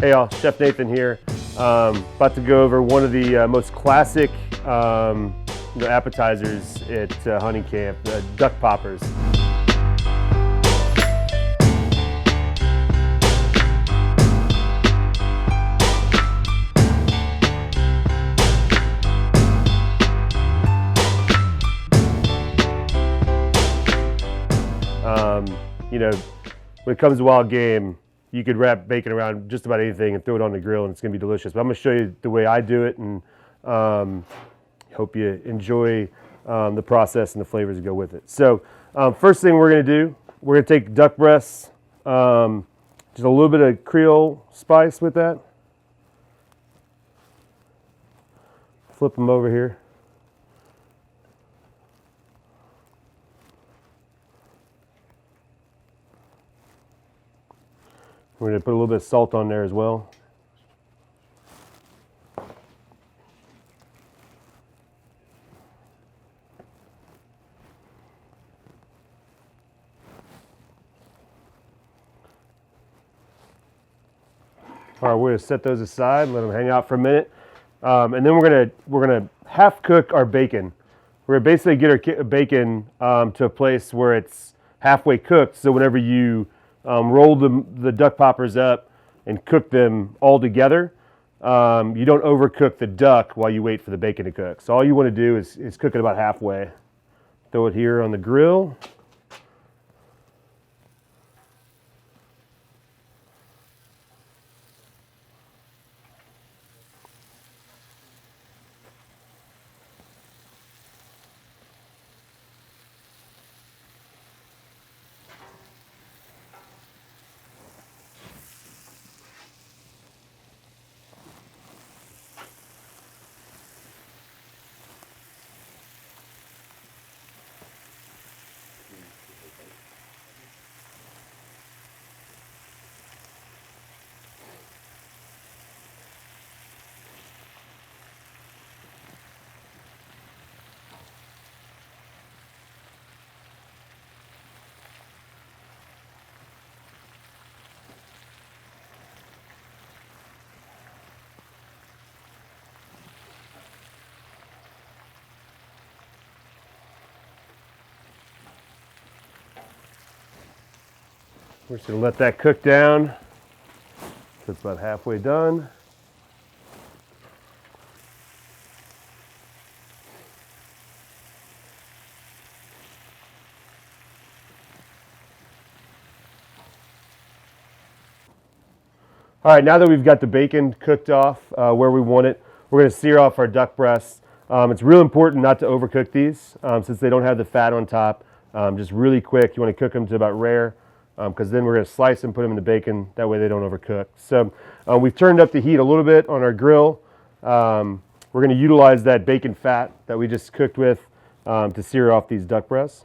Hey y'all, Chef Nathan here. About to go over one of the most classic appetizers at hunting camp, duck poppers. When it comes to wild game, you could wrap bacon around just about anything and throw it on the grill and it's gonna be delicious. But I'm gonna show you the way I do it, and hope you enjoy the process and the flavors that go with it. So first thing we're gonna do, we're gonna take duck breasts, just a little bit of Creole spice with that. Flip them over here. We're going to put a little bit of salt on there as well. All right, we're going to set those aside, let them hang out for a minute, and then we're going to half cook our bacon. We're going to basically get our bacon to a place where it's halfway cooked, so whenever you roll the duck poppers up and cook them all together, you don't overcook the duck while you wait for the bacon to cook. So all you want to do is cook it about halfway. Throw it here on the grill. We're just going to let that cook down. So it's about halfway done. All right, now that we've got the bacon cooked off where we want it, we're going to sear off our duck breasts. It's real important not to overcook these since they don't have the fat on top. Just really quick, you want to cook them to about rare, because then we're going to slice and put them in the bacon. That way they don't overcook. So we've turned up the heat a little bit on our grill. We're going to utilize that bacon fat that we just cooked with to sear off these duck breasts.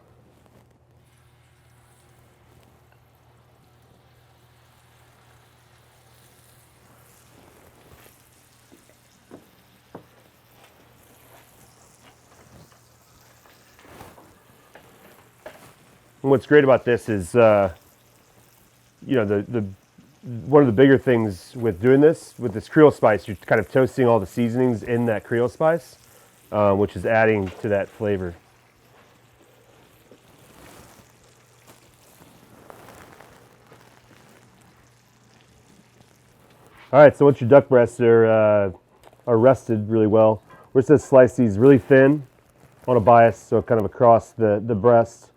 And what's great about this is, one of the bigger things with doing this, with this Creole spice, you're kind of toasting all the seasonings in that Creole spice, which is adding to that flavor. All right, so once your duck breasts are rested really well, we're just going to slice these really thin on a bias, so kind of across the breast.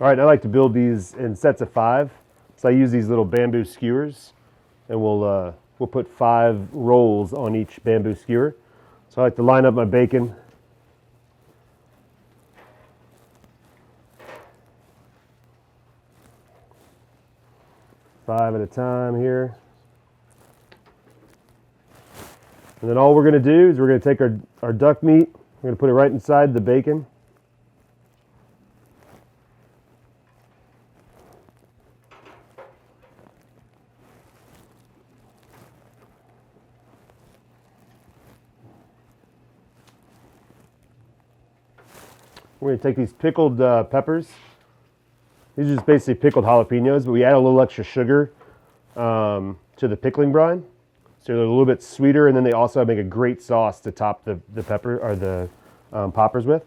All right, I like to build these in sets of 5. So I use these little bamboo skewers, and we'll put 5 rolls on each bamboo skewer. So I like to line up my bacon. 5 at a time here. And then all we're going to do is we're going to take our duck meat, we're going to put it right inside the bacon. We're going to take these pickled peppers. These are just basically pickled jalapenos, but we add a little extra sugar to the pickling brine. So they're a little bit sweeter, and then they also make a great sauce to top the pepper or the poppers with.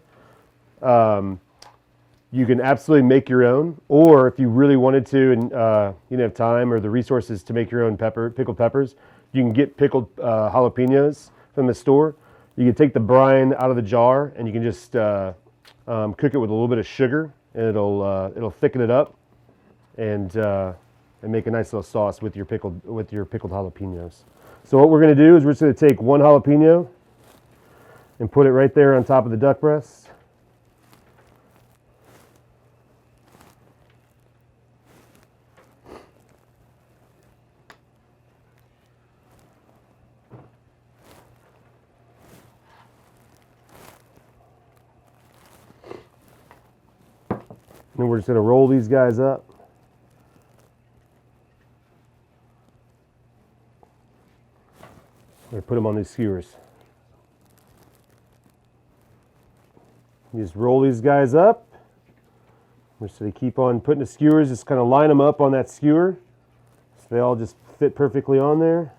You can absolutely make your own, or if you really wanted to and you didn't have time or the resources to make your own pickled peppers, you can get pickled jalapenos from the store. You can take the brine out of the jar and you can just cook it with a little bit of sugar, and it'll thicken it up and make a nice little sauce with your pickled jalapenos. So what we're going to do is we're just going to take one jalapeno and put it right there on top of the duck breast. And then we're just going to roll these guys up. We're going to put them on these skewers. You just roll these guys up. We're just going to keep on putting the skewers, just kind of line them up on that skewer so they all just fit perfectly on there.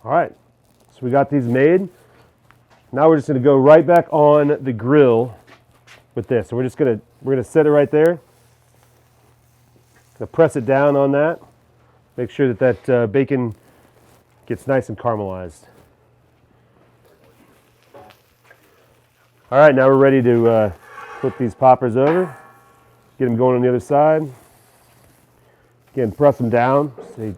All right, so we got these made. Now we're just going to go right back on the grill with this. So we're gonna set it right there. Gonna press it down on that. Make sure that bacon gets nice and caramelized. All right, now we're ready to flip these poppers over. Get them going on the other side. Again, press them down so you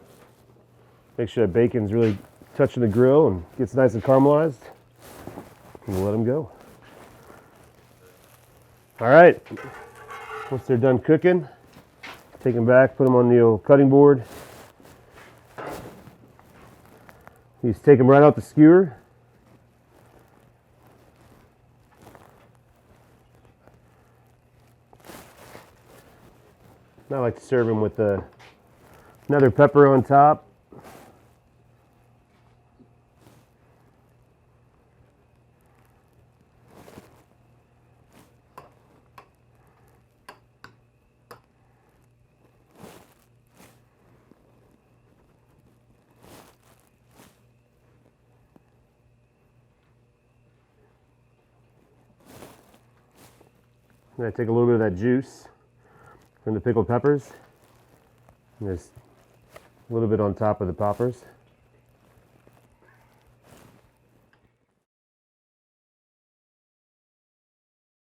make sure that bacon's really touching the grill and gets nice and caramelized. And we'll let them go. All right, once they're done cooking, take them back, put them on the old cutting board. You just take them right out the skewer. I like to serve them with another pepper on top. I'm going to take a little bit of that juice from the pickled peppers and just a little bit on top of the poppers.